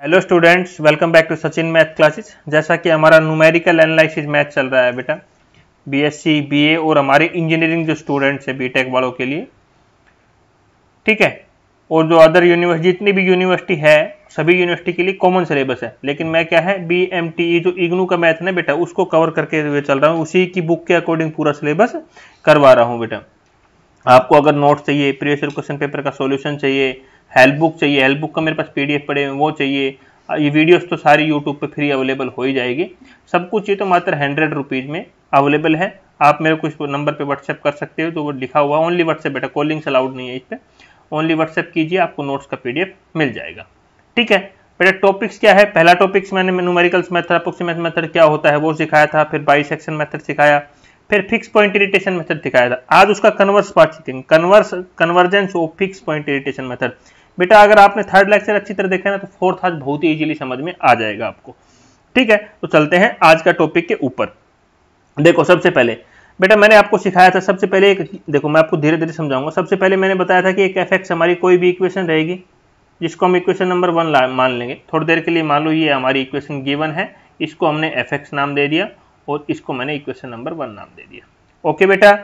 Hello students, welcome back to Sachin math classes. जैसा कि हमारा न्यूमेरिकल एनालिसिस मैथ चल रहा है बेटा, बीएससी बीए और हमारे इंजीनियरिंग जो स्टूडेंट्स है बीटेक वालों के लिए, ठीक है। और जो अदर यूनिवर्सिटी, जितनी भी यूनिवर्सिटी है, सभी यूनिवर्सिटी के लिए कॉमन सिलेबस है। लेकिन मैं क्या है, BMTE जो इग्नू का मैथ है ना बेटा, उसको कवर करके हुए चल रहा हूँ। उसी की बुक के अकॉर्डिंग पूरा सिलेबस करवा रहा हूँ बेटा। आपको अगर नोट चाहिए, प्रीवियस ईयर क्वेश्चन पेपर का सॉल्यूशन चाहिए, हेल्प बुक चाहिए, हेल्प बुक का मेरे पास PDF पड़े हैं वो चाहिए, ये वीडियोस तो सारी यूट्यूब पे फ्री अवेलेबल हो ही जाएगी। सब कुछ ये तो मात्र 100 रुपीज़ में अवेलेबल है। आप मेरे को इस नंबर पे व्हाट्सएप कर सकते हो, तो वो लिखा हुआ ओनली व्हाट्सएप बेटा, कॉलिंग्स अलाउड नहीं है इस पर। ओनली व्हाट्सएप कीजिए, आपको नोट्स का PDF मिल जाएगा, ठीक है बेटा। टॉपिक्स क्या है? पहला टॉपिक्स मैंने न्यूमेरिकल्स मेथड, अप्रोक्सीमेशन मेथड क्या होता है वो सिखाया था, फिर बाइसेक्शन मेथड सिखाया, फिर फिक्स पॉइंट इरिटेशन मेथड दिखाया था। आज उसका कन्वर्स पार्ट सीखेंगे, convergence of fix point irritation method. बेटा अगर आपने थर्ड लेक्चर अच्छी तरह देखा ना, तो फोर्थ आज बहुत ही इजीली समझ में आ जाएगा आपको, ठीक है। तो चलते हैं आज का टॉपिक के ऊपर। देखो सबसे पहले बेटा मैंने आपको सिखाया था, सबसे पहले एक देखो, मैं आपको धीरे धीरे समझाऊंगा। सबसे पहले मैंने बताया था कि एक fx हमारी कोई भी इक्वेशन रहेगी जिसको हम इक्वेशन नंबर 1 मान लेंगे। थोड़ी देर के लिए मान लो ये हमारी इक्वेशन गिवन है, इसको हमने fx नाम दे दिया और इसको मैंने इक्वेशन नंबर 1 नाम दे दिया। ओके बेटा,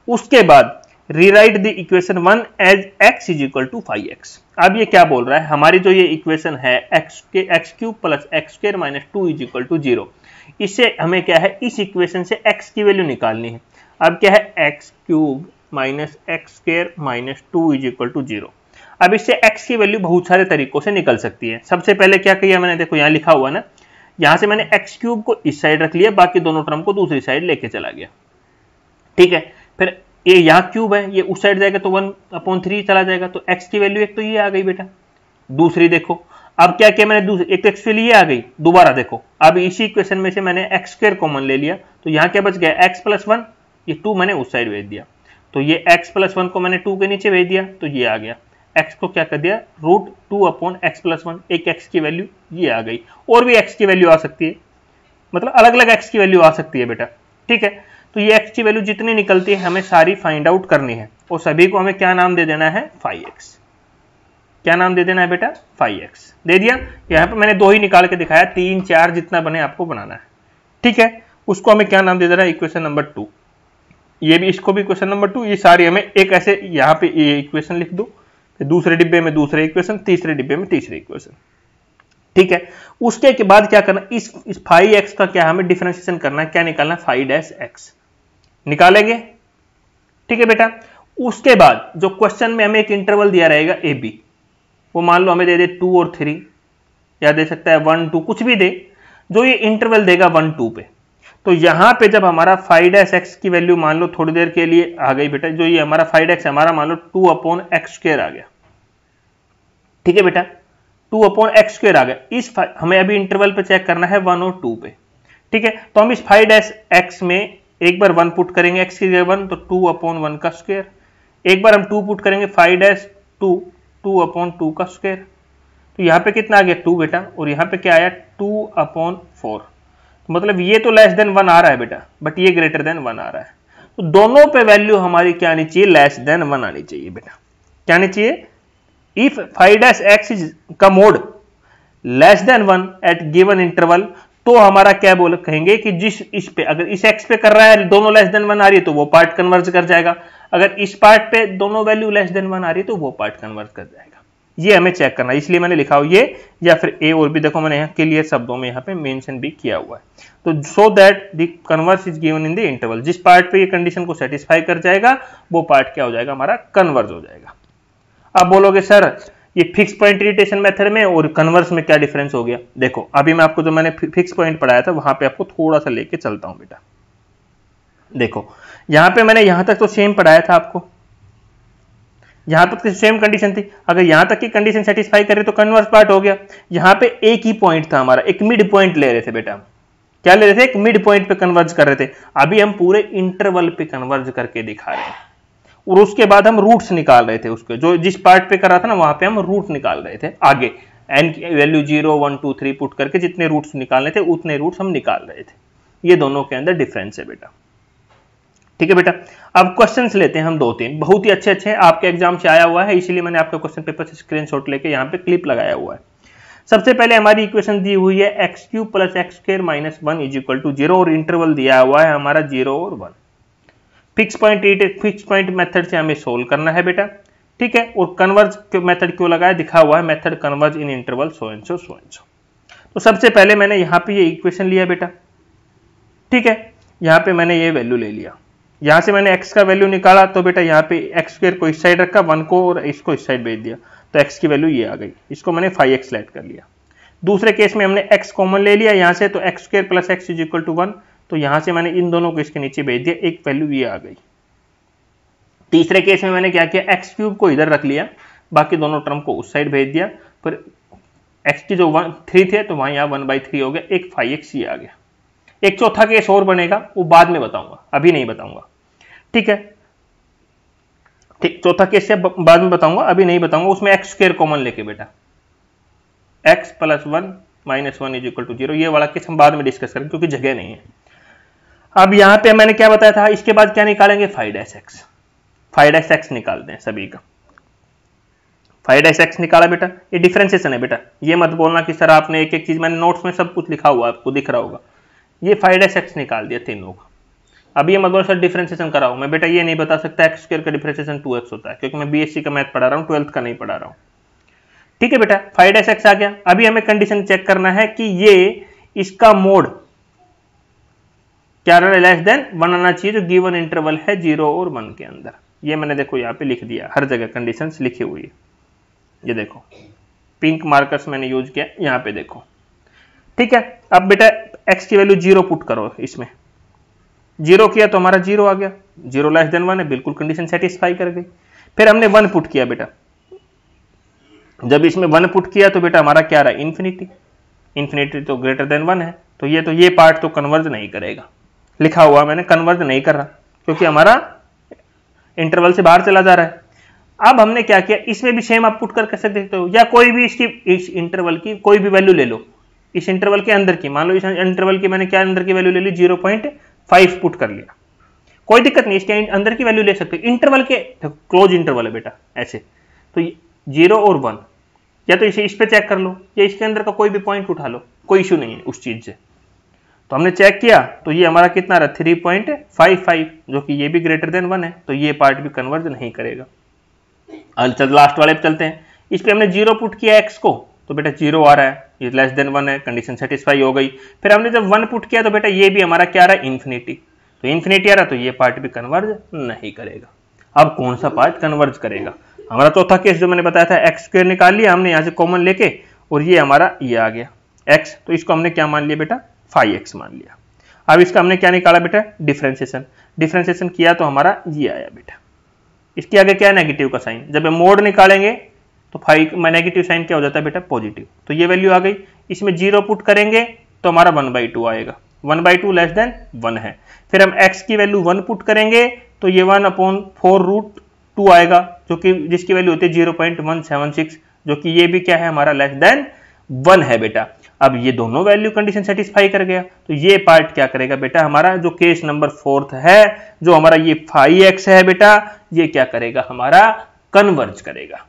उसके बाद rewrite the equation 1 as x is equal to 5x। अब ये क्या बोल रहा है, हमारी जो ये इक्वेशन है x cube plus x square minus 2 is equal to 0, इससे हमें क्या है, इस इक्वेशन से x की वैल्यू निकालनी है। अब क्या है, x cube minus x square minus 2 is equal to 0। अब इससे x की वैल्यू बहुत सारे तरीकों से निकल सकती है। सबसे पहले क्या किया मैंने, देखो यहाँ लिखा हुआ ना, यहां से मैंने x क्यूब को इस साइड रख लिया, बाकी दोनों टर्म को दूसरी साइड लेके चला गया, ठीक है। फिर ये यहाँ क्यूब है, ये उस साइड जाएगा तो 1/3 चला जाएगा, तो x की वैल्यू एक तो ये आ गई बेटा। दूसरी देखो, अब क्या किया मैंने, दूसरी एक तो x की वैल्यू ये आ गई। दोबारा देखो, अब इसी इक्वेशन में से मैंने एक्स स्क्वायर कॉमन ले लिया, तो यहाँ क्या बच गया, x प्लस 1, ये 2 मैंने उस साइड भेज दिया, तो ये x प्लस 1 को मैंने 2 के नीचे भेज दिया, तो ये आ गया। x को क्या कर दिया, √2/x प्लस 1, एक x की वैल्यू ये आ गई। और भी x की वैल्यू आ सकती है, मतलब अलग अलग x की वैल्यू आ सकती है बेटा, ठीक है। तो ये x की वैल्यू जितनी निकलती है हमें सारी फाइंड आउट करनी है, और सभी को हमें क्या नाम दे देना है, 5x। क्या नाम दे देना है बेटा, 5x दे दिया। यहाँ पे मैंने 2 ही निकाल के दिखाया, 3 4 जितना बने आपको बनाना है, ठीक है। उसको हमें क्या नाम दे देना है, इक्वेशन नंबर 2। ये भी, इसको भी इक्वेशन नंबर 2। ये सारी हमें एक ऐसे यहाँ पे ये इक्वेशन लिख दो, दूसरे डिब्बे में दूसरे इक्वेशन, तीसरे डिब्बे में तीसरे इक्वेशन, ठीक है। उसके के बाद क्या करना, इस 5x का क्या हमें डिफरेंशिएशन करना है, क्या निकालना, 5-x निकालेंगे, ठीक है बेटा। उसके बाद जो क्वेश्चन में हमें एक इंटरवल दिया रहेगा AB, वो मान लो हमें दे दे 2 और 3, या दे सकता है 1 2, कुछ भी दे, जो ये इंटरवल देगा 1 2 पे। तो यहां पे जब हमारा 5-x की वैल्यू मान लो थोड़ी देर के लिए आ गई बेटा, जो ये हमारा 5x हमारा मान लो 2/x स्क्वायर आ गया, ठीक है बेटा, 2/x स्क्वायर आ गया। इस हमें अभी इंटरवल पे चेक करना है 1 और 2 पे, ठीक है। तो हम इस 5-x में एक बार 1 पुट करेंगे, x की जगह 1, तो 2/1 का स्क्वायर। एक बार हम 2 पुट करेंगे, 5-2, 2/2 का स्क्वायर। तो यहाँ पे कितना आ गया, 2 बेटा, और यहाँ पे क्या आया, 2/4। तो मतलब ये तो लेस देन 1 आ रहा है बेटा, बट ये ग्रेटर देन 1 आ रहा है। तो दोनों पे वैल्यू हमारी क्या आनी चाहिए, लेस देन 1 आनी चाहिए बेटा। क्या आनी चाहिए, इफ 5-x इज का mod less than 1 at given interval, तो हमारा क्या बोल कहेंगे कि जिस इस पे, अगर इस x पे कर रहा है दोनों लेस देन 1 आ रही है तो वो पार्ट कन्वर्ज कर जाएगा, अगर इस पार्ट पे दोनों वैल्यू लेस देन 1 आ रही है तो वो पार्ट कन्वर्ज कर जाएगा। ये हमें चेक करना है, इसलिए मैंने लिखा हुआ ये, या फिर ए और बी, देखो मैंने यहाँ क्लियर शब्दों में यहाँ पे मेंशन भी किया हुआ है। तो so that the converse is given in the interval, जिस पार्ट पे ये कंडीशन को सेटिस्फाई कर जाएगा वो पार्ट क्या हो जाएगा, हमारा कन्वर्ज हो जाएगा। अब बोलोगे सर ये फिक्स पॉइंट इरिटेशन मेथड में और कन्वर्स में क्या डिफरेंस हो गया। देखो अभी मैं आपको जो मैंने फिक्स पॉइंट पढ़ाया था वहां पे आपको थोड़ा सा लेके चलता हूं बेटा। देखो यहां पे मैंने यहां तक तो सेम पढ़ाया था आपको, यहां तक सेम कंडीशन थी, अगर यहां तक की कंडीशन सेटिस्फाई करे तो कन्वर्स पार्ट हो गया। यहां पे एक ही पॉइंट था हमारा, एक मिड पॉइंट ले रहे थे बेटा, क्या ले रहे थे, एक मिड पॉइंट पे कन्वर्ज कर रहे थे। अभी हम पूरे इंटरवल पे कन्वर्ज करके दिखा रहे हैं, और उसके बाद हम रूट्स निकाल रहे थे उसके, जो जिस पार्ट पे कर रहा था ना वहां पे हम रूट निकाल रहे थे। आगे n की वैल्यू 0 1 2 3 पुट करके जितने रूट्स निकालने थे उतने रूट्स हम निकाल रहे थे। ये दोनों के अंदर डिफरेंस है बेटा, ठीक है बेटा। अब क्वेश्चंस लेते हैं हम 2-3, बहुत ही अच्छे हैं, आपके एग्जाम से आया हुआ है, इसीलिए मैंने आपके क्वेश्चन पेपर से स्क्रीनशॉट लेके यहाँ पे क्लिप लगाया हुआ है। सबसे पहले हमारी इक्वेशन दी हुई है x cube plus x square minus 1 is equal to 0 और इंटरवल दिया हुआ है हमारा 0 और 1। फिक्स पॉइंट मेथड से हमें सोल्व करना है बेटा, ठीक है। और कन्वर्ज मेथड क्यों लगाया, दिखा हुआ है method converge in interval so and so so and so. तो सबसे पहले मैंने यहाँ पे ये इक्वेशन लिया बेटा, ठीक है। यहाँ पे मैंने ये वैल्यू ले लिया, यहाँ से मैंने x का वैल्यू निकाला तो बेटा यहाँ पे एक्स स्क्वायर को इस साइड रखा, 1 को और इसको इस साइड भेज दिया, तो x की वैल्यू ये आ गई। इसको मैंने 5x लेट कर लिया। दूसरे केस में हमने x कॉमन ले लिया यहाँ से, तो x square plus x is equal to 1, तो यहाँ से मैंने इन दोनों को इसके नीचे भेज दिया, एक वैल्यू ये आ गई। तीसरे केस में मैंने क्या किया, एक्स क्यूब को इधर रख लिया, बाकी दोनों टर्म को उस साइड भेज दिया, फिर x की जो 3 थे तो वहां यहाँ 1/3 हो गया, एक 5x ये आ गया। एक चौथा केस और बनेगा, वो बाद में बताऊंगा, अभी नहीं बताऊंगा, ठीक है। ठीक, चौथा केस से बाद में बताऊंगा, अभी नहीं बताऊंगा। उसमें एक्स स्क्वायर कॉमन लेके बेटा x plus 1 minus 1 is equal to 0, ये वाला केस हम बाद में डिस्कस करेंगे क्योंकि जगह नहीं है। अब यहां पे मैंने क्या बताया था, इसके बाद क्या निकालेंगे, 5-x निकालते हैं सभी का। 5-x निकाला बेटा, ये डिफरेंशिएशन है बेटा, ये मत बोलना कि सर आपने एक एक चीज, मैंने नोट्स में सब कुछ लिखा हुआ आपको दिख रहा होगा। ये 5-x निकाल दिया तीनों का। अब ये मत बोलो सर डिफरेंशिएशन कराओ, मैं बेटा ये नहीं बता सकता एक्स स्क्वायर का डिफरेंशिएशन 2x होता है, क्योंकि मैं बीएससी का मैथ पढ़ा रहा हूँ, 12th का नहीं पढ़ा रहा हूँ, ठीक है बेटा। 5-x आ गया। अभी हमें कंडीशन चेक करना है कि ये इसका मोड क्या लेस देन 1 आना चाहिए, जो गिवन इंटरवल है 0 और 1 के अंदर। ये मैंने देखो यहाँ पे लिख दिया, हर जगह कंडीशंस लिखी हुई है, ये देखो पिंक मार्कर्स मैंने यूज किया, यहाँ पे देखो, ठीक है। अब बेटा x की वैल्यू 0 पुट करो, इसमें 0 किया तो हमारा 0 आ गया, 0 लेस देन 1 है, बिल्कुल कंडीशन सेटिस्फाई कर गई। फिर हमने 1 पुट किया बेटा, जब इसमें 1 पुट किया तो बेटा हमारा क्या रहा, इन्फिनिटी। इन्फिनिटी तो ग्रेटर देन 1 है, तो ये पार्ट तो कन्वर्ज नहीं करेगा, लिखा हुआ मैंने कन्वर्ज नहीं कर रहा, क्योंकि हमारा इंटरवल से बाहर चला जा रहा है। अब हमने क्या किया, इसमें भी सेम आप पुट कर सकते हो, या कोई भी इसकी इस इंटरवल की कोई भी वैल्यू ले लो, इस इंटरवल के अंदर की, मान लो इस इंटरवल की मैंने क्या अंदर की वैल्यू ले ली, 0.5 पुट कर लिया, कोई दिक्कत नहीं, इसके अंदर की वैल्यू ले सकते हो। इंटरवल के क्लोज इंटरवल है बेटा ऐसे, तो 0 और 1, या तो इसे इस पे चेक कर लो, या इसके अंदर का कोई भी पॉइंट उठा लो, कोई इशू नहीं है उस चीज से। तो हमने चेक किया तो ये हमारा कितना रहा, 3.55, जो कि ये भी ग्रेटर देन 1 है, तो ये पार्ट भी कन्वर्ज नहीं करेगा। चल लास्ट वाले पे चलते हैं, इस पे हमने 0 पुट किया x को, तो बेटा 0 आ रहा है, ये लेस देन 1 है, कंडीशन सेटिस्फाई हो गई। फिर हमने जब 1 पुट किया तो बेटा ये भी हमारा क्या रहा है, इन्फिनिटी, तो इन्फिनिटी आ रहा, तो ये पार्ट भी कन्वर्ज नहीं करेगा। अब कौन सा पार्ट कन्वर्ज करेगा, हमारा चौथा केस जो मैंने बताया था, एक्स स्क्वायर निकाल लिया हमने यहाँ से कॉमन लेके, और ये हमारा ये आ गया x, तो इसको हमने क्या मान लिया बेटा, 5x मान लिया। अब इसका हमने क्या निकाला बेटा, डिफरेंशिएशन किया तो हमारा ये आया बेटा। इसके आगे क्या है, नेगेटिव का साइन, जब मोड निकालेंगे तो 5 में नेगेटिव साइन क्या हो जाता है बेटा, पॉजिटिव, तो ये वैल्यू आ गई। इसमें 0 पुट करेंगे तो हमारा 1/2 आएगा, 1/2 लेस देन 1 है। फिर हम x की वैल्यू 1 पुट करेंगे तो ये 1/4√2 आएगा, जो कि जिसकी वैल्यू होती है 0.176, जो कि ये भी क्या है हमारा लेस देन 1 है बेटा। अब ये दोनों वैल्यू कंडीशन सेटिस्फाई कर गया, तो ये पार्ट क्या करेगा बेटा, हमारा जो केस नंबर 4 है, जो हमारा ये 5x है बेटा, ये क्या करेगा, हमारा कन्वर्ज करेगा।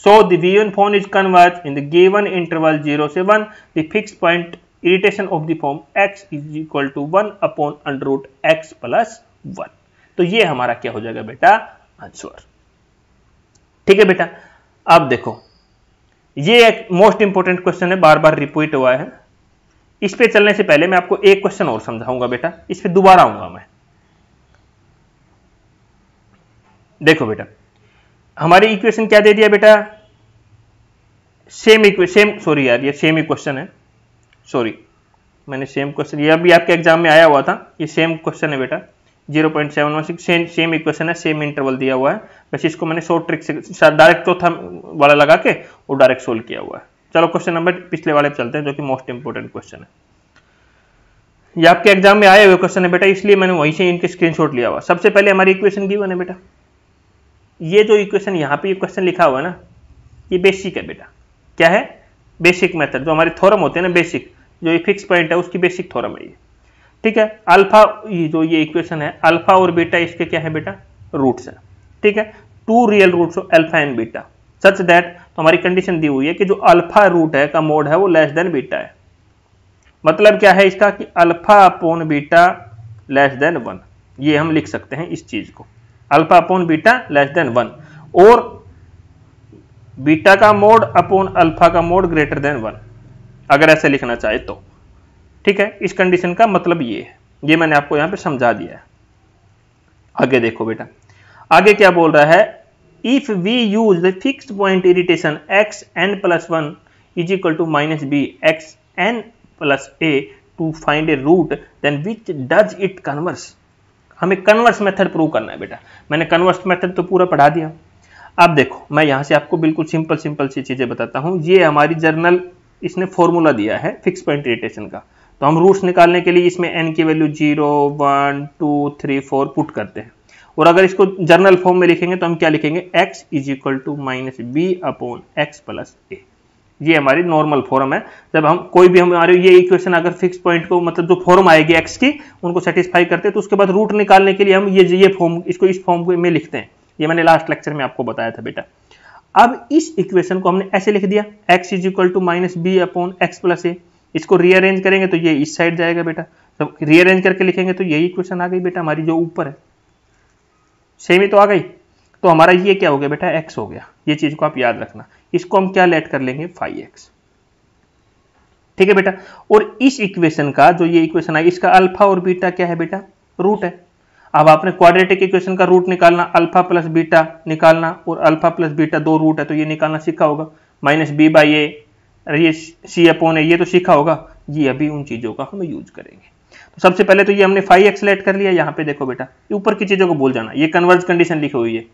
So the given form is converge in the given interval 0 से 1, the fixed point iteration of the form x is equal to 1/√x plus 1। तो ये हमारा क्या हो जाएगा बेटा, आंसर, ठीक है बेटा। अब देखो ये एक मोस्ट इंपोर्टेंट क्वेश्चन है, बार बार रिपीट हुआ है। इस पे चलने से पहले मैं आपको एक क्वेश्चन और समझाऊंगा बेटा, इस पे दोबारा आऊंगा मैं। देखो बेटा हमारी इक्वेशन क्या दे दिया बेटा, सेम ही क्वेश्चन है, सॉरी मैंने सेम क्वेश्चन, ये अभी आपके एग्जाम में आया हुआ था, ये सेम क्वेश्चन है बेटा, 0.716 सेम इक्वेशन है, सेम इंटरवल दिया हुआ है, बस इसको मैंने शॉर्ट ट्रिक से डायरेक्ट चौथा वाला लगा के वो डायरेक्ट सोल्व किया हुआ है। चलो क्वेश्चन नंबर पिछले वाले पे चलते हैं, जो कि मोस्ट इंपोर्टेंट क्वेश्चन है, ये आपके एग्जाम में आए हुए क्वेश्चन है बेटा, इसलिए मैंने वहीं से इनके स्क्रीनशॉट लिया हुआ। सबसे पहले हमारी इक्वेशन गिवन है बेटा, ये जो इक्वेशन यहाँ पे क्वेश्चन लिखा हुआ है ना, ये बेसिक है बेटा, क्या है, बेसिक मेथड, जो हमारे थ्योरम होते हैं ना बेसिक, जो ये फिक्स पॉइंट है उसकी बेसिक थ्योरम है ये, ठीक है। अल्फा, जो ये इक्वेशन है, अल्फा और बीटा इसके क्या है बेटा, रूट्स है, ठीक है, 2 real roots of alpha and beta such that तो हमारी कंडीशन दी हुई है कि जो अल्फा रूट है का मोड है वो लेस देन बीटा है। मतलब क्या है इसका कि alpha upon beta less than 1, ये हम लिख सकते हैं इस चीज को, alpha upon beta less than 1 और बीटा का मोड अपॉन अल्फा का मोड ग्रेटर देन 1, अगर ऐसे लिखना चाहे तो। ठीक है, इस कंडीशन का मतलब ये है, ये मैंने आपको यहां पे समझा दिया है। आगे देखो बेटा, आगे क्या बोल रहा है, if we use the fixed point iteration x n plus 1 is equal to minus b x n plus a to find a root then which does it converse. हमें कन्वर्स मेथड प्रूव करना है बेटा। मैंने converse method तो पूरा पढ़ा दिया। अब देखो मैं यहां से आपको बिल्कुल सिंपल सी चीजें बताता हूं। ये हमारी जर्नल इसने फॉर्मूला दिया है फिक्स पॉइंट इरिटेशन का, तो हम रूट्स निकालने के लिए इसमें n की वैल्यू 0 1 2 3 4 पुट करते हैं। और अगर इसको जर्नल फॉर्म में लिखेंगे तो हम क्या लिखेंगे, x is equal to minus b upon x plus a. ये हमारी नॉर्मल फॉर्म है। जब हम कोई भी हमारे ये इक्वेशन अगर फिक्स पॉइंट को मतलब जो फॉर्म आएगी x की उनको सेटिस्फाई करते हैं तो उसके बाद रूट निकालने के लिए हम ये फॉर्म इसको इस फॉर्म में लिखते हैं। ये मैंने लास्ट लेक्चर में आपको बताया था बेटा। अब इस इक्वेशन को हमने ऐसे लिख दिया, x is equal to minus b upon x plus a. इसको रीअरेंज करेंगे तो ये इस साइड जाएगा बेटा, जब रीअरेंज करके लिखेंगे तो यही इक्वेशन आ गई बेटा हमारी जो ऊपर है, सेम ही तो आ गई। तो हमारा ये क्या हो गया बेटा, x हो गया। ये चीज को आप याद रखना। इसको हम क्या लेट कर लेंगे, 5x। ठीक है बेटा। और इस इक्वेशन का जो ये इक्वेशन है इसका अल्फा और बीटा क्या है बेटा, रूट है। अब आपने क्वाड्रेटिक इक्वेशन का रूट निकालना, अल्फा प्लस बीटा निकालना, और अल्फा प्लस बीटा दो रूट है तो ये निकालना सीखा होगा। माइनस बी बाई ए, ये सी अपॉन ए, ये तो सीखा होगा। ये अभी उन चीजों का हम यूज करेंगे। तो सबसे पहले तो ये हमने 5x लेट कर लिया। यहाँ पे देखो बेटा, ऊपर की चीजों को भूल जाना, ये कन्वर्ज कंडीशन लिखी हुई है,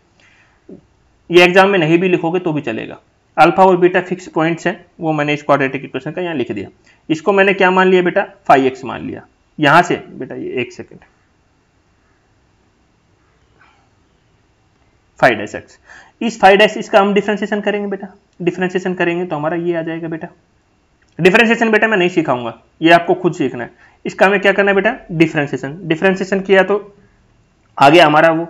ये एग्जाम में नहीं भी लिखोगे तो भी चलेगा। अल्फा और बीटा फिक्स पॉइंट्स हैं, वो मैंने इस क्वाड्रेटिक इक्वेशन का यहाँ लिख दिया। इसको मैंने क्या मान लिया बेटा, 5x मान लिया। यहां से बेटा ये एक सेकेंड, 5-x, इस 5 इसका हम डिफरेंशिएशन करेंगे बेटा। डिफरेंशिएशन करेंगे तो हमारा ये आ जाएगा बेटा। डिफरेंशिएशन बेटा मैं नहीं सिखाऊंगा, ये आपको खुद सीखना है। इसका हमें क्या करना है बेटा, डिफरेंशिएशन। डिफरेंशिएशन किया तो आ गया हमारा वो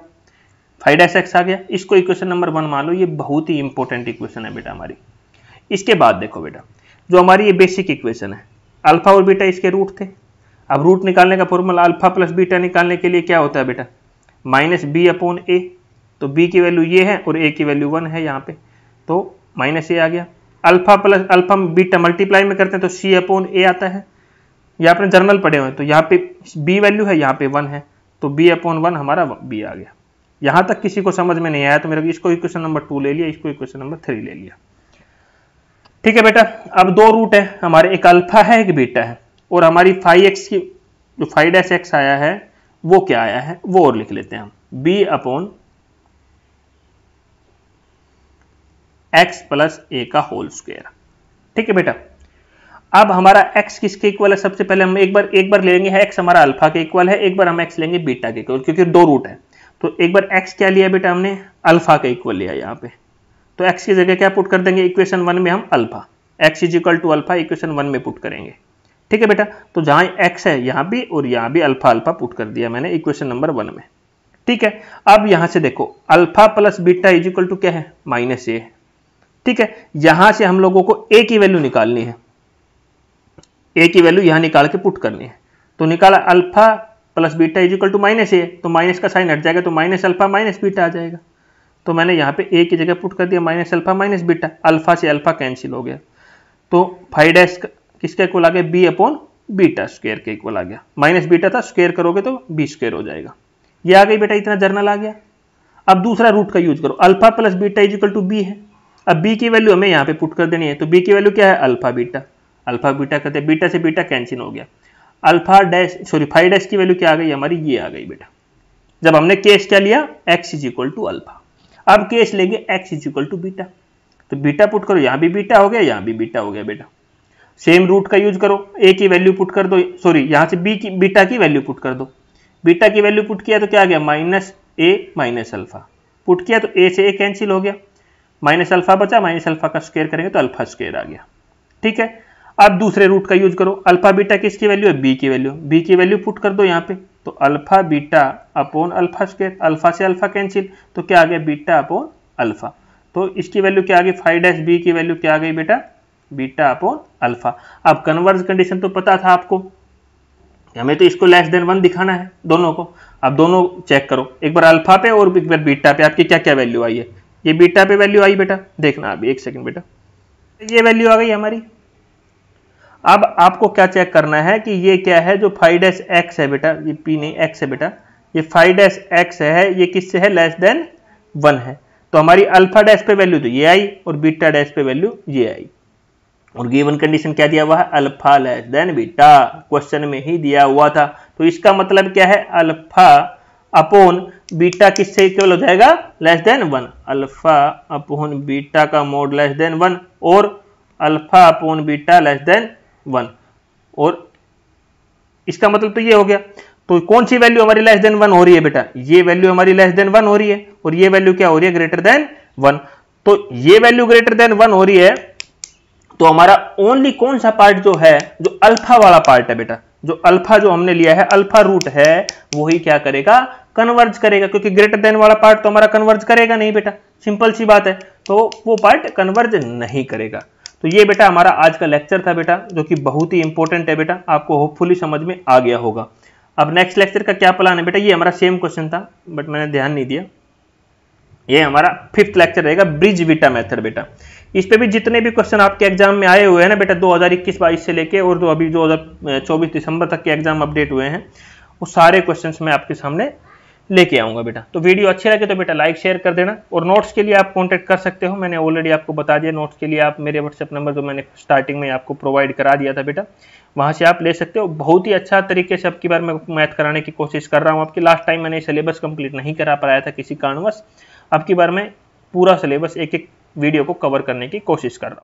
5-x आ गया। इसको इक्वेशन नंबर 1 मान लो। ये बहुत ही इंपॉर्टेंट इक्वेशन है बेटा हमारी। इसके बाद देखो बेटा, जो हमारी ये बेसिक इक्वेशन है, अल्फा और बीटा इसके रूट थे। अब रूट निकालने का फॉर्मूला, अल्फा प्लस बीटा निकालने के लिए क्या होता है बेटा, माइनस बी अपॉन ए। तो b की वैल्यू ये है और a की वैल्यू 1 है यहाँ पे, तो माइनस ए आ गया। Alpha plus alpha beta multiply में करते हैं तो c अपॉन ए आता है। ये आपने जर्नल पढ़े हुए हैं, तो यहाँ पे b वैल्यू है, यहाँ पे 1 है, तो b अपॉन 1 हमारा b आ गया। यहाँ तक किसी को समझ में नहीं आया तो मेरे इसको इक्वेशन नंबर 2 ले लिया, इसको इक्वेशन नंबर 3 ले लिया। ठीक है बेटा। अब दो रूट है हमारे, एक अल्फा है एक बीटा है, और हमारी 5x की जो 5-x आया है वो क्या आया है वो और लिख लेते हैं हम, b अपॉन एक्स प्लस ए का होल स्क्वायर। ठीक है बेटा। अब हमारा x किसके इक्वल है, सबसे पहले हम एक बार लेंगे x हमारा अल्फा के इक्वल है, एक बार हम x लेंगे बीटा के इक्वल, क्योंकि दो रूट है। तो एक बार x क्या लिया बेटा हमने, अल्फा के इक्वल लिया यहाँ पे, तो x की जगह क्या पुट कर देंगे, इक्वेशन 1 में हम alpha, x is equal to alpha equation 1 में पुट करेंगे। ठीक है बेटा। तो जहां x है यहाँ भी और यहाँ भी अल्फा अल्फा पुट कर दिया मैंने इक्वेशन नंबर 1 में। ठीक है। अब यहां से देखो alpha plus beta is equal to क्या है, माइनस ए। ठीक है। यहां से हम लोगों को a की वैल्यू निकालनी है, a की वैल्यू यहां निकाल के पुट करनी है। तो निकाला alpha plus beta is equal to minus a, तो माइनस का साइन हट जाएगा तो माइनस अल्फा माइनस बीटा आ जाएगा। तो मैंने यहाँ पे a की जगह पुट कर दिया minus alpha minus beta, alpha से अल्फा कैंसिल हो गया, तो 5 किसके इक्वल आ गया, b अपॉन बीटा स्क्वायर के इक्वल आ गया। माइनस बीटा था, स्क्वायर करोगे तो b स्क्वायर हो जाएगा। ये आ गई बेटा, इतना जर्नल आ गया। अब दूसरा रूट का यूज करो, alpha plus beta is equal to b है। अब b की वैल्यू हमें यहाँ पे पुट कर देनी है, तो b की वैल्यू क्या है, अल्फा बीटा। अल्फा बीटा करते बीटा से बीटा कैंसिल हो गया, अल्फा डैश 5 की वैल्यू क्या आ गई हमारी, ये आ गई बेटा। जब हमने केस क्या लिया, x is equal to alpha. अब केस लेंगे x is equal to beta, तो बीटा पुट करो, यहाँ भी बीटा हो गया यहाँ भी बीटा हो गया बेटा। सेम रूट का यूज करो, a की वैल्यू पुट कर दो, सॉरी यहाँ से बीटा की वैल्यू पुट कर दो। बीटा की वैल्यू पुट किया तो क्या आ गया, माइनस ए माइनस अल्फा। पुट किया तो a से a कैंसिल हो गया, माइनस अल्फा बचा, माइनस अल्फा का स्क्वायर करेंगे तो अल्फा स्क्वायर आ गया। ठीक है। अब दूसरे रूट का यूज करो, अल्फा बीटा किसकी वैल्यू है, b की वैल्यू, b की वैल्यू पुट कर दो यहाँ पे, तो alpha beta upon alpha square, alpha से अल्फा कैंसिल, तो क्या आ गया बीटा अपॉन अल्फा। तो इसकी वैल्यू क्या आ गई, 5-b की वैल्यू क्या आ गई बेटा, बीटा अपॉन अल्फा। अब कन्वर्ज कंडीशन तो पता था आपको, हमें तो इसको लेस देन 1 दिखाना है दोनों को। अब दोनों चेक करो, एक बार अल्फा पे और एक बार बीटा पे आपकी क्या क्या वैल्यू आई है। ये बीटा पे वैल्यू आई बेटा, देखना अभी एक सेकंड बेटा, ये वैल्यू आ गई हमारी। अब आपको क्या चेक करना है कि ये क्या है, जो 5-x है बेटा, ये p नहीं x है बेटा, ये 5-x है, ये किससे है, लेस देन 1 है। तो हमारी अल्फा डैश पे वैल्यू तो ये आई और बीटा डैश पे वैल्यू ये आई, और गिवन कंडीशन क्या दिया हुआ है, alpha less than beta, question में ही दिया हुआ था। तो इसका मतलब क्या है, अल्फा अपॉन बीटा किससे इक्वल हो जाएगा, less than 1, alpha upon beta का मोड लेस देन 1 और alpha upon beta less than 1, और इसका मतलब तो ये हो गया। तो कौन सी वैल्यू हमारी लेस देन 1 हो रही है बेटा, ये वैल्यू हमारी लेस देन 1 हो रही है, और ये वैल्यू क्या हो रही है, ग्रेटर देन 1। तो ये वैल्यू ग्रेटर देन 1 हो रही है, तो हमारा ओनली कौन सा पार्ट जो है, जो अल्फा वाला पार्ट है बेटा, जो अल्फा जो हमने लिया है, अल्फा रूट है, वही क्या करेगा, कन्वर्ज करेगा, क्योंकि ग्रेटर देन वाला पार्ट तो हमारा कन्वर्ज करेगा नहीं बेटा, सिंपल सी बात है, तो वो पार्ट कन्वर्ज नहीं करेगा। तो ये बेटा हमारा आज का लेक्चर था बेटा, जो कि बहुत ही इंपॉर्टेंट है बेटा, आपको होपफुली समझ में आ गया होगा। अब नेक्स्ट लेक्चर का क्या प्लान है बेटा, ये हमारा सेम क्वेश्चन था बट मैंने ध्यान नहीं दिया, ये हमारा 5th लेक्चर रहेगा, ब्रिज बीटा मेथड बेटा। इस पे भी जितने भी क्वेश्चन आपके एग्जाम में आए हुए हैं ना बेटा, 2021-22 से लेके और जो अभी 2024 दिसंबर तक के एग्जाम अपडेट हुए हैं, वो सारे क्वेश्चंस मैं आपके सामने लेके आऊंगा बेटा। तो वीडियो अच्छी लगे तो बेटा लाइक शेयर कर देना, और नोट्स के लिए आप कांटेक्ट कर सकते हो, मैंने ऑलरेडी आपको बता दिया। नोट्स के लिए आप मेरे व्हाट्सएप नंबर जो मैंने स्टार्टिंग में आपको प्रोवाइड करा दिया था बेटा, वहां से आप ले सकते हो। बहुत ही अच्छा तरीके से अब की बार मैं मैथ कराने की कोशिश कर रहा हूँ। आपकी लास्ट टाइम मैंने सिलेबस कंप्लीट नहीं करा पाया था किसी कारणवश, अब की बार मैं पूरा सिलेबस एक एक वीडियो को कवर करने की कोशिश कर रहा हूँ।